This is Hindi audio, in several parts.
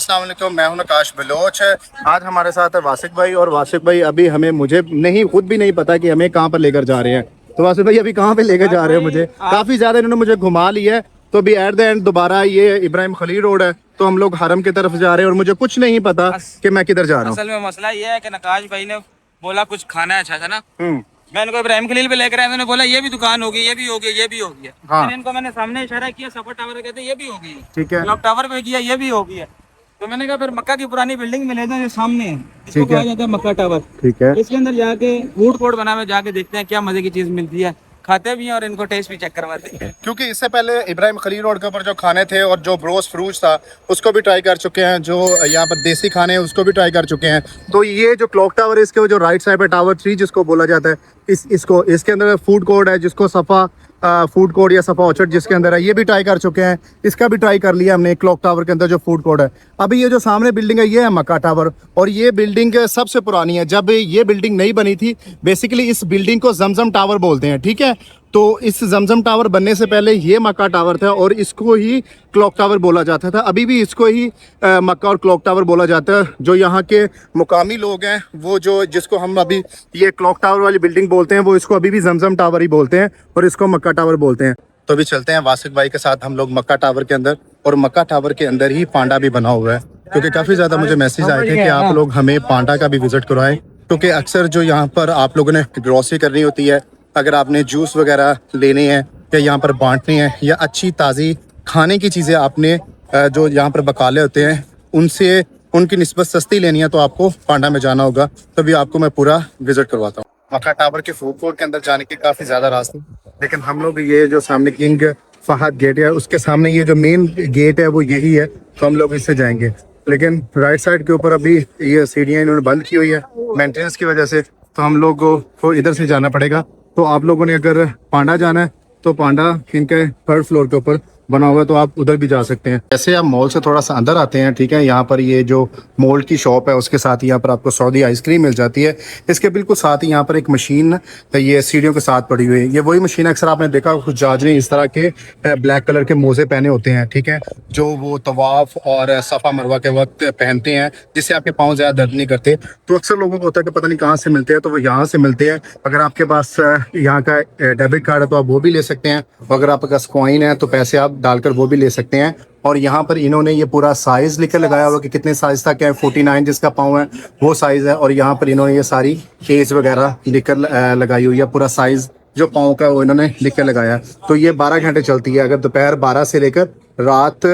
अस्सलाम वालेकुम, मैं हूं आकाश बलोच। आज हमारे साथ है वासिक भाई, और वासिक भाई अभी मुझे खुद भी नहीं पता कि हमें कहाँ पर लेकर जा रहे हैं। तो वासिक भाई अभी कहाँ पे लेकर जा रहे हैं? मुझे काफी ज्यादा इन्होंने मुझे घुमा लिया है। तो अभी एट द एंड दोबारा ये इब्राहिम खलील रोड है, तो हम लोग हरम की तरफ जा रहे हैं और मुझे कुछ नहीं पता कि मैं किधर जा रहा हूँ। असल में मसला ये है कि नकाश भाई ने बोला कुछ खाना है अच्छा सा ना, हम्म। मैं इनको इब्राहिम खलील पे लेकर आया, मैंने बोला ये भी दुकान होगी, ये भी होगी, ये भी होगी। हाँ। फिर इनको मैंने सामने इशारा किया, सफर टावर कहते ये भी होगी, ठीक है। क्लॉक टावर पे किया, ये भी होगी है। तो मैंने कहा फिर मक्का की पुरानी बिल्डिंग में ले जाए, जो सामने है, इसको ठीक है। कहा जाता है मक्का टावर। ठीक है। इसके अंदर जाके फूड कोर्ट बना हुआ है, जाके देखते हैं क्या मजे की चीज मिलती है, खाते भी हैं और इनको टेस्ट भी चेक करवाते हैं। क्योंकि इससे पहले इब्राहिम खलील रोड के ऊपर जो खाने थे और जो ब्रोस फ्रूज था उसको भी ट्राई कर चुके हैं, जो यहाँ पर देसी खाने हैं उसको भी ट्राई कर चुके हैं। तो ये जो क्लॉक टावर है, इसके जो राइट साइड पे टावर 3 जिसको बोला जाता है, इसके अंदर फूड कोर्ट है, जिसको सफ़ा फूड कोर्ट या सफ़ा ऑर्चर्ड जिसके अंदर है, ये भी ट्राई कर चुके हैं। इसका भी ट्राई कर लिया हमने, क्लॉक टावर के अंदर जो फूड कोर्ट है। अभी ये जो सामने बिल्डिंग है ये है मक्का टावर, और ये बिल्डिंग सबसे पुरानी है। जब ये बिल्डिंग नहीं बनी थी, बेसिकली इस बिल्डिंग को जमजम टावर बोलते हैं, ठीक है। तो इस जमजम टावर बनने से पहले ये मक्का टावर था और इसको ही क्लॉक टावर बोला जाता था। अभी भी इसको ही मक्का और क्लॉक टावर बोला जाता है। जो यहाँ के मुकामी लोग हैं, वो जो जिसको हम अभी ये क्लॉक टावर वाली बिल्डिंग बोलते हैं, वो इसको अभी भी जमजम टावर ही बोलते हैं और इसको मक्का टावर बोलते हैं। तो अभी चलते हैं वासिक भाई के साथ हम लोग मक्का टावर के अंदर, और मक्का टावर के अंदर ही पांडा भी बना हुआ है, क्योंकि काफ़ी ज़्यादा मुझे मैसेज आए थे कि आप लोग हमें पांडा का भी विजिट करवाएं। क्योंकि अक्सर जो यहाँ पर आप लोगों ने ग्रॉसरी करनी होती है, अगर आपने जूस वगैरह लेने हैं या यहाँ पर बांटने हैं, या अच्छी ताज़ी खाने की चीज़ें आपने जो यहाँ पर बकाले होते हैं उनसे उनकी निस्बत सस्ती लेनी है, तो आपको पांडा में जाना होगा। तभी आपको मैं पूरा विजिट करवाता हूँ। मक्का टावर के फूड कोर्ट के अंदर जाने के काफ़ी ज़्यादा रास्ते, लेकिन हम लोग ये जो सामने किंग फहद गेट है, उसके सामने ये जो मेन गेट है वो यही है, तो हम लोग इससे जाएंगे। लेकिन राइट साइड के ऊपर अभी ये सीढ़ियाँ इन्होंने बंद की हुई है मेंटेनेंस की वजह से, तो हम लोग को इधर से जाना पड़ेगा। तो आप लोगों ने अगर पांडा जाना है तो पांडा इनके 3rd फ्लोर के ऊपर बना हुआ है, तो आप उधर भी जा सकते हैं। जैसे आप मॉल से थोड़ा सा अंदर आते हैं, ठीक है, यहाँ पर ये जो मोल्ड की शॉप है उसके साथ ही यहाँ पर आपको सऊदी आइसक्रीम मिल जाती है। इसके बिल्कुल साथ ही यहाँ पर एक मशीन ये सीढ़ियों के साथ पड़ी हुई है। ये वही मशीन अक्सर आपने देखा कुछ जाजने इस तरह के ब्लैक कलर के मोजे पहने होते हैं, ठीक है, जो वो तवाफ और सफ़ा मरवा के वक्त पहनते हैं, जिससे आपके पाँव ज़्यादा दर्द नहीं करते। तो अक्सर लोगों को होता है कि पता नहीं कहाँ से मिलते हैं, तो वो यहाँ से मिलते हैं। अगर आपके पास यहाँ का डेबिट कार्ड है तो आप वो भी ले सकते हैं, अगर आपके पास कॉइन है तो पैसे आप डालकर वो भी ले सकते हैं। और यहाँ पर इन्होंने ये पूरा साइज लिखकर लगाया हुआ कि कितने साइज तक है। 49 जिसका पाँव है वो साइज है, और यहाँ पर इन्होंने ये सारी एज वगैरह लिखकर लगाई हुई है। पूरा साइज जो पाँव का वो इन्होंने लिख कर लगाया। तो ये 12 घंटे चलती है। अगर दोपहर 12 से लेकर रात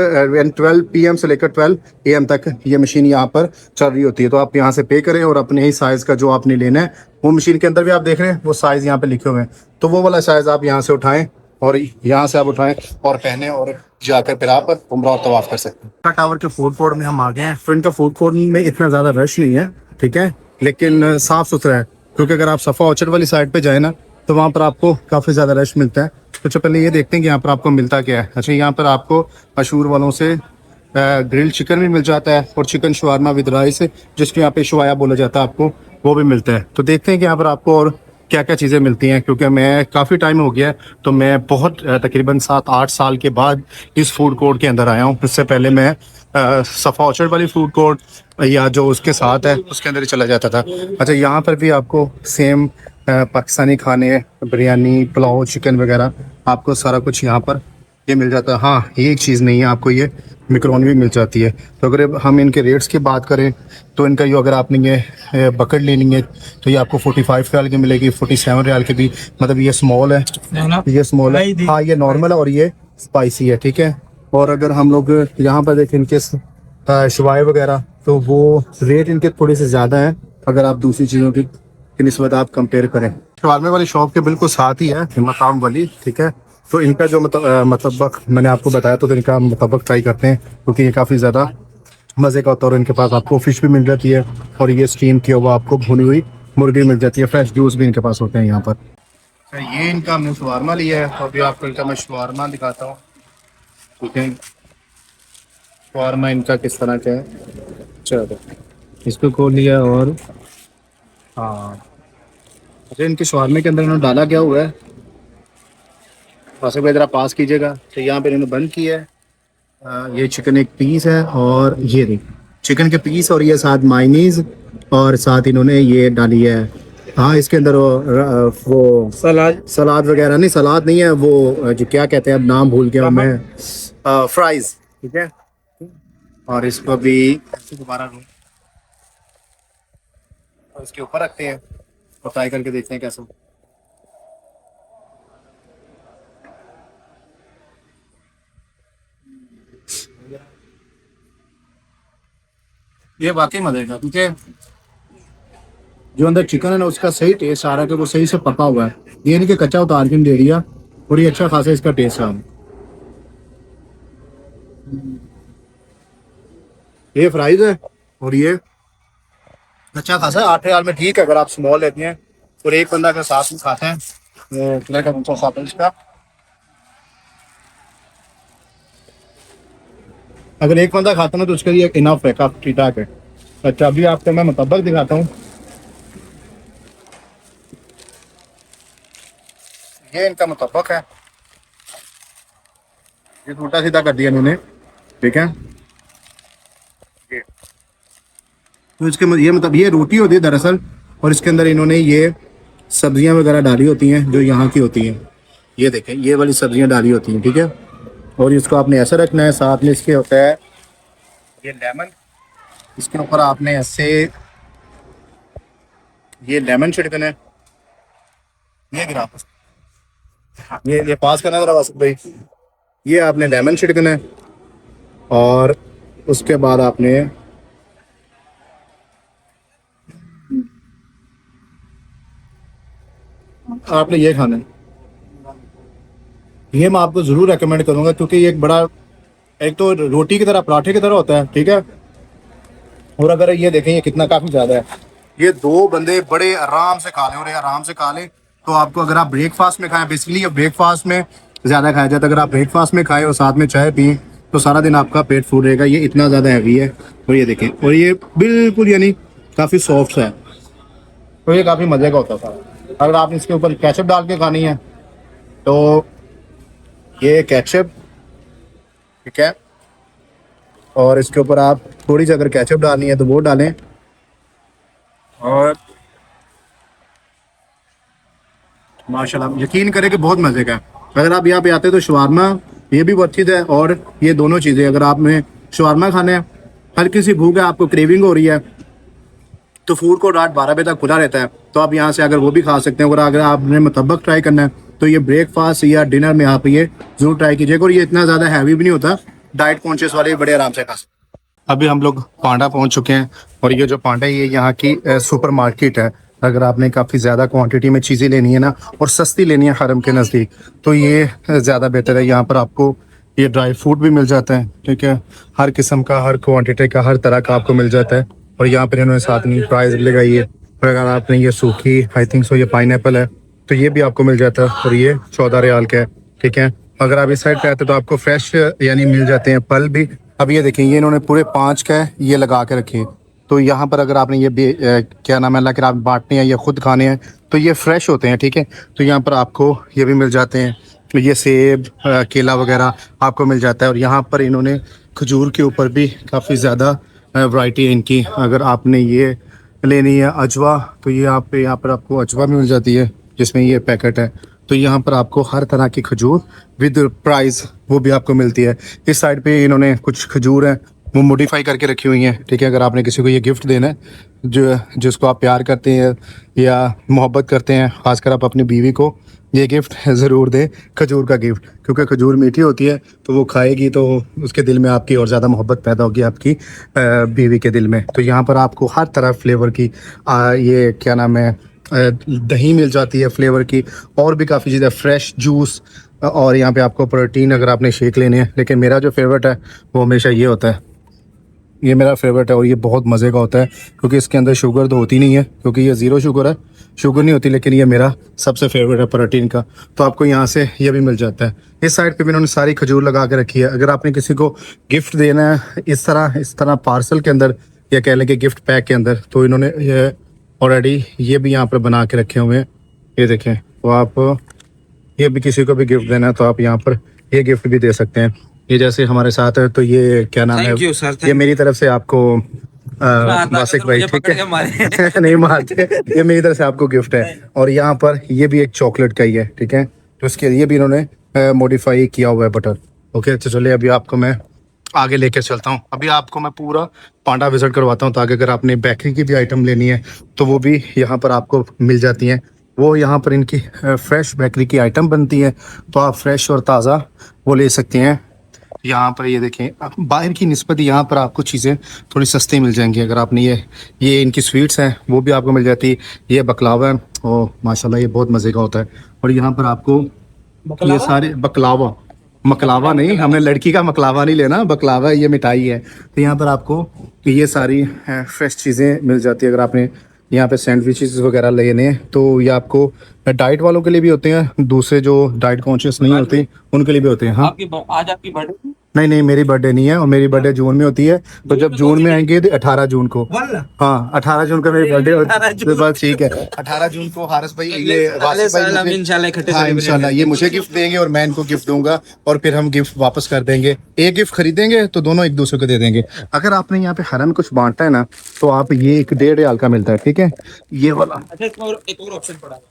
12 PM से लेकर 12 AM तक ये मशीन यहाँ पर चल रही होती है। तो आप यहाँ से पे करें और अपने ही साइज़ का जो आपने लेना है, वो मशीन के अंदर भी आप देख रहे हैं वो साइज़ यहाँ पे लिखे हुए हैं, तो वो वाला साइज़ आप यहाँ से उठाएं और यहाँ से आप उठाएं और पहने, और जाकर फिर आप उम्रा और तवाफ कर सकते हैं। टावर के फूड कोर्ट में हम आ गए हैं। फ्रंट का फूड कोर्ट में इतना ज़्यादा रश नहीं है, ठीक है, लेकिन साफ़ सुथरा है। क्योंकि अगर आप सफ़ा ऑर्चर्ड वाली साइड पर जाए ना, तो वहाँ पर आपको काफ़ी ज़्यादा रश मिलता है। तो पहले ये देखते हैं कि यहाँ पर आपको मिलता क्या है। अच्छा, यहाँ पर आपको मशहूर वालों से ग्रिल्ड चिकन भी मिल जाता है, और चिकन शवारमा विद राइस, जिसको यहाँ पे शवाया बोला जाता है, आपको वो भी मिलता है। तो देखते हैं कि यहाँ पर आपको और क्या क्या चीज़ें मिलती हैं। क्योंकि मैं काफ़ी टाइम हो गया है, तो मैं बहुत तकरीबन 7-8 साल के बाद इस फूड कोर्ट के अंदर आया हूँ। इससे पहले मैं सफ़ा ऑर्चर्ड वाली फूड कोर्ट या जो उसके साथ है उसके अंदर ही चला जाता था। अच्छा, यहाँ पर भी आपको सेम पाकिस्तानी खाने, बिरयानी, पुलाव, चिकन वगैरह, आपको सारा कुछ यहाँ पर ये मिल जाता है। हाँ, एक चीज़ नहीं है, आपको ये मैकरोनी भी मिल जाती है। तो अगर हम इनके रेट्स की बात करें तो इनका ये, अगर आपने ये बकेट लेनी है तो ये आपको 45 रियाल की मिलेगी, 47 रियाल की भी। मतलब ये स्मॉल है, ये स्मॉल है, हाँ ये नॉर्मल है, और ये स्पाइसी है, ठीक है। और अगर हम लोग यहाँ पर देखें इनके शवाए वगैरह, तो वो रेट इनके थोड़े से ज़्यादा है अगर आप दूसरी चीज़ों की निस्बत आप कंपेयर करें। शवारमे वाली शॉप के बिल्कुल साथ ही है मकाम वाली, ठीक है। तो इनका जो मतलब मैंने आपको बताया, तो इनका मुतबक ट्राई करते हैं, क्योंकि ये काफ़ी ज़्यादा मज़े का होता है। और इनके पास आपको फ़िश भी मिल जाती है, और ये स्टीम किया हुआ आपको भुनी हुई मुर्गी मिल जाती है। फ्रेश जूस भी इनके पास होते हैं यहाँ पर। ये इनका हमने शवारमा लिया है, और भी आपको इनका मैं शवारमा दिखाता हूँ, ठीक है। शवारमा इनका किस तरह का है, चलो इसको खोल लिया। और हाँ, अच्छा, इनके शवारमे के अंदर इन्होंने डाला क्या हुआ है, वैसे भी ज़रा पास कीजिएगा। तो यहाँ पे इन्होंने बंद किया है। ये चिकन एक पीस है, और ये देखिए चिकन के पीस और ये साथ मायनीज और साथ इन्होंने ये डाली है। हाँ, इसके अंदर वो सलाद वगैरह नहीं, सलाद नहीं है वो, जो क्या कहते हैं अब नाम भूल गया मैं, फ्राइज। ठीक है, और इसको भी दोबारा इसके ऊपर रखते हैं और फ्राई करके देखते हैं कैसा। ये वाकई मजे का, क्योंकि जो अंदर चिकन है ना उसका सही टेस्ट आ रहा है कि वो सही से पका हुआ है। ये नहीं कि कच्चा उतार के दे दिया, और ये अच्छा खासा इसका टेस्ट आ रहा है। ये फ्राइज है और ये अच्छा खासा 8,000 में ठीक है अगर आप स्मॉल लेते हैं, और एक बंदा के साथ में खाते हैं कितना का 300 इसका। अगर एक बंदा खाता ना तो उसके लिए इनफ है, काफी ठीक ठाक है। अच्छा, अभी आपको मैं मुतब्बक दिखाता हूँ। ये इनका मुतब्बक है, ये उल्टा सीधा कर दिया इन्होंने। ठीक है, तो इसके ये मतलब ये रोटी होती है दरअसल, और इसके अंदर इन्होंने ये सब्जियां वगैरह डाली होती हैं जो यहाँ की होती हैं। ये देखें, ये वाली सब्जियां डाली होती हैं। ठीक है, और इसको आपने ऐसा रखना है। साथ में इसके होता है ये लेमन, इसके ऊपर आपने ऐसे ये लेमन छिड़कना है। ये गिरा ये पास करना जरा वासिफ भाई। ये आपने लेमन छिड़कना है, और उसके बाद आपने ये खाना है। ये मैं आपको ज़रूर रेकमेंड करूँगा, क्योंकि ये एक बड़ा, एक तो रोटी की तरह, पराठे की तरह होता है। ठीक है, और अगर ये देखें ये कितना काफ़ी ज़्यादा है, ये 2 बंदे बड़े आराम से खा लें, और आराम से खा लें। तो आपको अगर आप ब्रेकफास्ट में खाएं, बेसिकली ये ब्रेकफास्ट में ज़्यादा खाया जाता है। अगर आप ब्रेकफास्ट में खाएं और साथ में चाय पिए तो सारा दिन आपका पेट फूल रहेगा। ये इतना ज़्यादा हैवी है, और ये देखें, और ये बिल्कुल यानी काफ़ी सॉफ्ट है, तो ये काफ़ी मज़े का होता था। अगर आप इसके ऊपर केचप डाल के खानी है तो ये केचप, ठीक है, और इसके ऊपर आप थोड़ी सी अगर केचप डालनी है तो वो डालें। और माशाल्लाह यकीन करें कि बहुत मज़े का है। अगर आप यहाँ पे आते हैं तो शवारमा ये भी बहुत है, और ये दोनों चीज़ें अगर आपने शवारमा खाना है, हर किसी भूख है, आपको क्रेविंग हो रही है, तो फूड कोर्ट रात 12 बजे तक खुला रहता है, तो आप यहाँ से अगर वो भी खा सकते हैं। और अगर आपने मुतब्बक ट्राई करना है तो ये ब्रेकफास्ट या डिनर में आप ये ज़रूर ट्राई कीजिएगा, और ये इतना ज़्यादा हैवी भी नहीं होता, डाइट कॉन्शियस वाले भी बड़े आराम से खा सकते हैं। अभी हम लोग पांडा पहुँच चुके हैं, और ये जो पांडा है ये यहाँ की सुपर मार्केट है। अगर आपने काफ़ी ज़्यादा क्वांटिटी में चीज़ें लेनी है ना, और सस्ती लेनी है हरम के नज़दीक, तो ये ज़्यादा बेहतर है। यहाँ पर आपको ये ड्राई फ्रूट भी मिल जाता है। ठीक है, हर किस्म का, हर क्वांटिटी का, हर तरह का आपको मिल जाता है। और यहाँ पर इन्होंने साथ में प्राइस लगाई है। और अगर आपने ये सूखी, आई थिंक सो ये पाइनएप्पल है, तो ये भी आपको मिल जाता है, और ये 14 रियाल का है। ठीक है, अगर आप इस साइड पे आते तो आपको फ्रेश यानी मिल जाते हैं फल भी। अब ये देखें, ये इन्होंने पूरे 5 का है ये लगा के रखे हैं। तो यहाँ पर अगर आपने ये क्या नाम है अल्लाह के, आप बांटने हैं या खुद खाने हैं तो ये फ्रेश होते हैं। ठीक है, तो यहाँ पर आपको ये भी मिल जाते हैं, ये सेब, केला वगैरह आपको मिल जाता है। और यहाँ पर इन्होंने खजूर के ऊपर भी काफ़ी ज़्यादा वैरायटी है इनकी। अगर आपने ये लेनी है अजवा, तो ये यहाँ पर आपको अजवा भी मिल जाती है, जिसमें ये पैकेट है। तो यहाँ पर आपको हर तरह की खजूर विद प्राइस वो भी आपको मिलती है। इस साइड पे इन्होंने कुछ खजूर हैं वो मॉडिफाई करके रखी हुई हैं। ठीक है, अगर आपने किसी को ये गिफ्ट देना है, जिसको आप प्यार करते हैं या मोहब्बत करते हैं, खासकर आप अपनी बीवी को ये गिफ्ट ज़रूर दें, खजूर का गिफ्ट, क्योंकि खजूर मीठी होती है, तो वो खाएगी तो उसके दिल में आपकी और ज़्यादा मोहब्बत पैदा होगी आपकी बीवी के दिल में। तो यहाँ पर आपको हर तरह फ्लेवर की ये क्या नाम है दही मिल जाती है फ्लेवर की, और भी काफ़ी चीज़ें, फ्रेश जूस, और यहाँ पे आपको प्रोटीन अगर आपने शेक लेने हैं। लेकिन मेरा जो फेवरेट है वो हमेशा ये होता है, ये मेरा फेवरेट है, और ये बहुत मज़े का होता है, क्योंकि इसके अंदर शुगर तो होती नहीं है, क्योंकि ये ज़ीरो शुगर है, शुगर नहीं होती। लेकिन ये मेरा सबसे फेवरेट है प्रोटीन का, तो आपको यहाँ से ये भी मिल जाता है। इस साइड पे भी इन्होंने सारी खजूर लगा के रखी है। अगर आपने किसी को गिफ्ट देना है इस तरह पार्सल के अंदर, या कह लें कि गिफ्ट पैक के अंदर, तो इन्होंने ये ऑलरेडी ये भी यहाँ पर बना के रखे हुए हैं। ये देखें, तो आप ये भी किसी को भी गिफ्ट देना है तो आप यहाँ पर ये गिफ्ट भी दे सकते हैं। ये जैसे हमारे साथ है, तो ये क्या नाम है, थैंक यू सर। ये मेरी तरफ से आपको वासिक भाई, ठीक है नहीं मारते, ये मेरी तरफ से आपको गिफ्ट है। और यहाँ पर ये भी एक चॉकलेट का ही है, ठीक है, तो उसके लिए भी इन्होंने मॉडिफाई किया हुआ है बटर। ओके, तो चलिए अभी आपको मैं आगे लेकर चलता हूँ। अभी आपको मैं पूरा पांडा विजिट करवाता हूँ, ताकि अगर आपने बेकरी की भी आइटम लेनी है तो वो भी यहाँ पर आपको मिल जाती हैं। वो यहाँ पर इनकी फ्रेश बेकरी की आइटम बनती है, तो आप फ्रेश और ताज़ा वो ले सकते हैं। यहाँ पर ये देखें, बाहर की निस्बत यहाँ पर आपको चीज़ें थोड़ी सस्ती मिल जाएंगी। अगर आपने ये इनकी स्वीट्स हैं वो भी आपको मिल जाती है। ये बकलावा है, और माशाल्लाह ये बहुत मज़े का होता है। और यहाँ पर आपको ये सारे बकलावा, मकलावा नहीं, हमने लड़की का मकलावा नहीं लेना, बकलावा ये मिठाई है। तो यहाँ पर आपको ये सारी फ्रेश चीज़ें मिल जाती है। अगर आपने यहाँ पे सैंडविचेस वगैरह लेने हैं तो ये आपको डाइट वालों के लिए भी होते हैं, दूसरे जो डाइट कॉन्शियस नहीं होते उनके लिए भी होते हैं। हाँ, आज आपकी बर्थडे? नहीं नहीं, मेरी बर्थडे नहीं है, और मेरी बर्थडे जून में होती है। तो जब जून में आएंगे तो 18 जून को, हाँ 18 जून को मेरी बर्थडे होती है। बस ठीक है, 18 जून को हारिस भाई, ये वासिफ भाई इंशाल्लाह ये मुझे गिफ्ट देंगे और मैं इनको गिफ्ट दूंगा, और फिर हम गिफ्ट वापस कर देंगे। एक गिफ्ट खरीदेंगे तो दोनों एक दूसरे को दे देंगे। अगर आपने यहाँ पे हरम कुछ बांटना है ना, तो आप ये 1.5 रियाल का मिलता है, ठीक है, ये वाला। एक और ऑप्शन पड़ा है,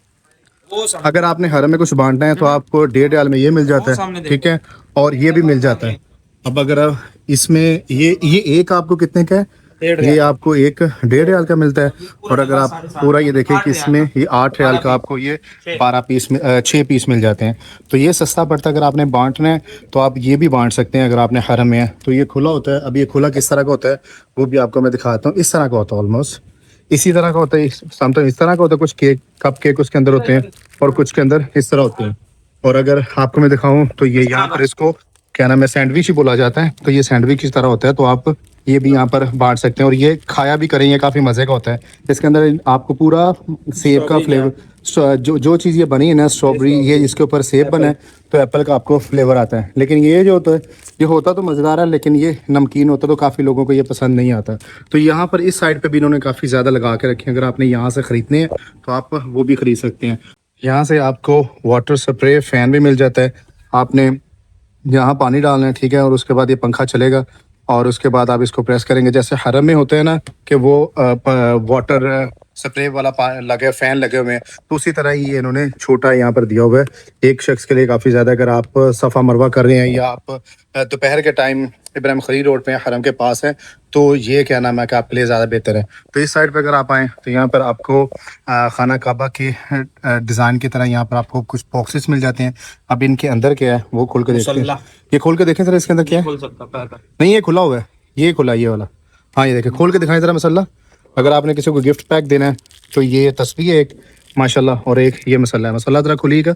अगर आपने हरम में कुछ बांटना है तो आपको 1.5 रियाल में ये मिल जाता है, ठीक है, और ये भी मिल जाता है। अब अगर आप इसमें ये एक आपको कितने का है, ये आपको एक 1.5 रियाल का मिलता है। और अगर आप पूरा ये देखें कि इसमें ये 8 रियाल का आपको ये 6 पीस मिल जाते हैं। तो ये सस्ता पड़ता है। अगर आपने बांटना है तो आप ये भी बांट सकते हैं। अगर आपने हरम में है तो ये खुला होता है। अब ये खुला किस तरह का होता है वो भी आपको मैं दिखाता हूँ। इस तरह का होता है, ऑलमोस्ट इसी तरह का होता है, समटाइम इस तरह का होता है। कुछ कप केक उसके अंदर होते हैं, और कुछ के अंदर इस तरह होते हैं। और अगर आपको मैं दिखाऊं तो ये यहाँ पर इसको क्या नाम है, सैंडविच ही बोला जाता है। तो ये सैंडविच इस तरह होता है, तो आप ये भी यहाँ पर बांट सकते हैं। और ये खाया भी करें, ये काफ़ी मज़े का होता है। इसके अंदर आपको पूरा सेब का फ्लेवर, जो चीज़ ये बनी है ना, स्ट्रॉबेरी, ये इसके ऊपर सेब बना है, तो एप्पल का आपको फ्लेवर आता है। लेकिन ये जो होता है, ये होता तो मज़ेदार है, लेकिन ये नमकीन होता, तो काफ़ी लोगों को ये पसंद नहीं आता। तो यहाँ पर इस साइड पे भी इन्होंने काफ़ी ज़्यादा लगा के रखे हैं। अगर आपने यहाँ से ख़रीदने हैं तो आप वो भी ख़रीद सकते हैं। यहाँ से आपको वाटर स्प्रे फ़ैन भी मिल जाता है। आपने यहाँ पानी डालना है, ठीक है, और उसके बाद ये पंखा चलेगा, और उसके बाद आप इसको प्रेस करेंगे। जैसे हरम में होते हैं ना कि वो वाटर स्प्रे वाला लगे, फैन लगे हुए हैं, तो उसी तरह ही ये इन्होंने छोटा यहाँ पर दिया हुआ है, एक शख्स के लिए काफ़ी ज़्यादा। अगर आप सफ़ा मरवा कर रहे हैं, या आप दोपहर के टाइम इब्राहिम खलील रोड पे हरम के पास है, तो ये क्या नाम है कि आपके लिए ज़्यादा बेहतर है। तो इस साइड पे अगर आप आएँ तो यहाँ पर आपको खाना काबा के डिज़ाइन की तरह यहाँ पर आपको कुछ बॉक्सेस मिल जाते हैं। अब इनके अंदर क्या है वो खोल के देखते हैं। ये खोल के देखें ज़रा, इसके अंदर क्या है। नहीं, ये खुला हुआ है, ये खुला, ये वाला। हाँ, ये देखें, खोल के दिखाएं ज़रा मसल्ला। अगर आपने किसी को गिफ्ट पैक देना है तो ये तस्वीर है एक, माशाल्लाह, और एक ये मसल्ला है। मसल्ला ज़रा खुलिएगा,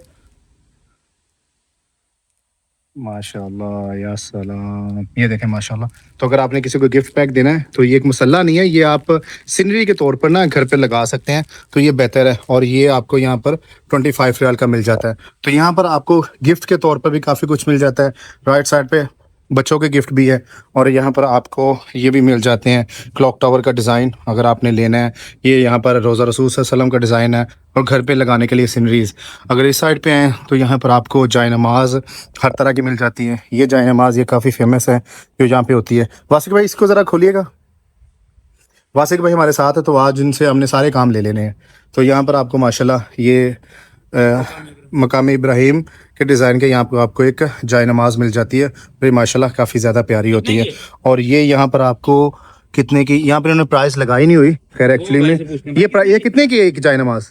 माशाल्लाह या सलाम, ये देखें माशाल्लाह। तो अगर आपने किसी को गिफ्ट पैक देना है तो ये एक मसल्ला नहीं है, ये आप सीनरी के तौर पर ना घर पे लगा सकते हैं, तो ये बेहतर है। और ये आपको यहाँ पर 25 रियाल का मिल जाता है। तो यहाँ पर आपको गिफ्ट के तौर पर भी काफ़ी कुछ मिल जाता है। राइट साइड पे बच्चों के गिफ्ट भी है, और यहाँ पर आपको ये भी मिल जाते हैं, क्लॉक टावर का डिज़ाइन अगर आपने लेना है। ये यहाँ पर रोज़ा रसूल सल्लल्लाहु अलैहि वसल्लम का डिज़ाइन है, और घर पे लगाने के लिए सीनरीज़। अगर इस साइड पे आएँ तो यहाँ पर आपको जाय नमाज हर तरह की मिल जाती है। ये जाय नमाज ये काफ़ी फेमस है जो यहाँ पे होती है। वासिक भाई इसको ज़रा खोलिएगा। वासिक भाई हमारे साथ है, तो आज इनसे हमने सारे काम ले लेने हैं। तो यहाँ पर आपको माशाल्लाह ये मकाम इब्राहिम के डिज़ाइन के यहाँ पर आपको एक जाय नमाज मिल जाती है। भाई माशाल्लाह काफ़ी ज़्यादा प्यारी होती है। और ये यहाँ पर आपको कितने की, यहाँ पर उन्होंने प्राइस लगाई नहीं हुई, खैर एक्चुअली में ये कितने की है एक जाय नमाज।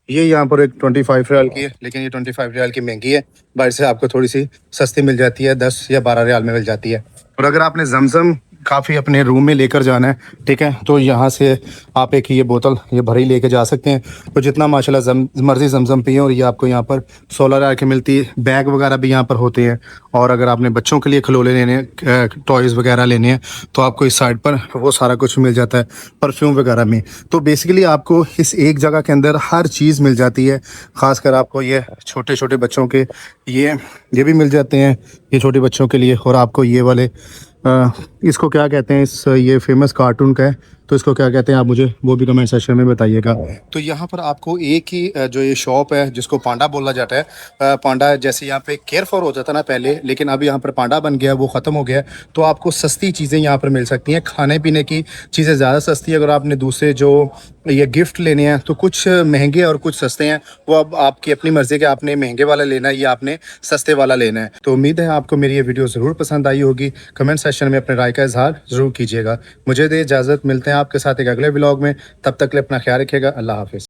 ये यहाँ पर एक 25 रियाल की है, लेकिन ये 25 रियाल की महंगी है। बाहर से आपको थोड़ी सी सस्ती मिल जाती है, 10 या 12 रियाल में मिल जाती है। और अगर आपने जमजम काफ़ी अपने रूम में लेकर जाना है, ठीक है, तो यहाँ से आप एक ये बोतल ये भरी लेके जा सकते हैं। तो जितना माशाल्लाह मर्ज़ी जमजम पिए। और ये आपको यहाँ पर 16 रियाल की मिलती है। बैग वगैरह भी यहाँ पर होते हैं। और अगर आपने बच्चों के लिए खिलौने लेने हैं, टॉयज़ वगैरह लेने हैं, तो आपको इस साइड पर वो सारा कुछ मिल जाता है, परफ्यूम वगैरह में। तो बेसिकली आपको इस एक जगह के अंदर हर चीज़ मिल जाती है। ख़ासकर आपको ये छोटे छोटे बच्चों के ये भी मिल जाते हैं, ये छोटे बच्चों के लिए। और आपको ये वाले इसको क्या कहते हैं, ये फेमस कार्टून का है, तो इसको क्या कहते हैं आप मुझे वो भी कमेंट सेक्शन में बताइएगा। तो यहाँ पर आपको एक ही जो ये शॉप है जिसको पांडा बोला जाता है, पांडा जैसे यहाँ पे केयर फॉर होता था ना पहले, लेकिन अब यहाँ पर पांडा बन गया, वो ख़त्म हो गया है। तो आपको सस्ती चीज़ें यहाँ पर मिल सकती हैं, खाने पीने की चीज़ें ज़्यादा सस्ती है। अगर आपने दूसरे जो ये गिफ्ट लेने हैं तो कुछ महंगे और कुछ सस्ते हैं, वो अब आपकी अपनी मर्ज़ी कि आपने महंगे वाला लेना है या आपने सस्ते वाला लेना है। तो उम्मीद है आपको मेरी ये वीडियो ज़रूर पसंद आई होगी। कमेंट सेक्शन में अपने राय का इजहार ज़रूर कीजिएगा। मुझे दे इजाज़त, मिलते हैं आपके साथ एक अगले व्लॉग में। तब तक के लिए अपना ख्याल रखिएगा। अल्लाह हाफिज़।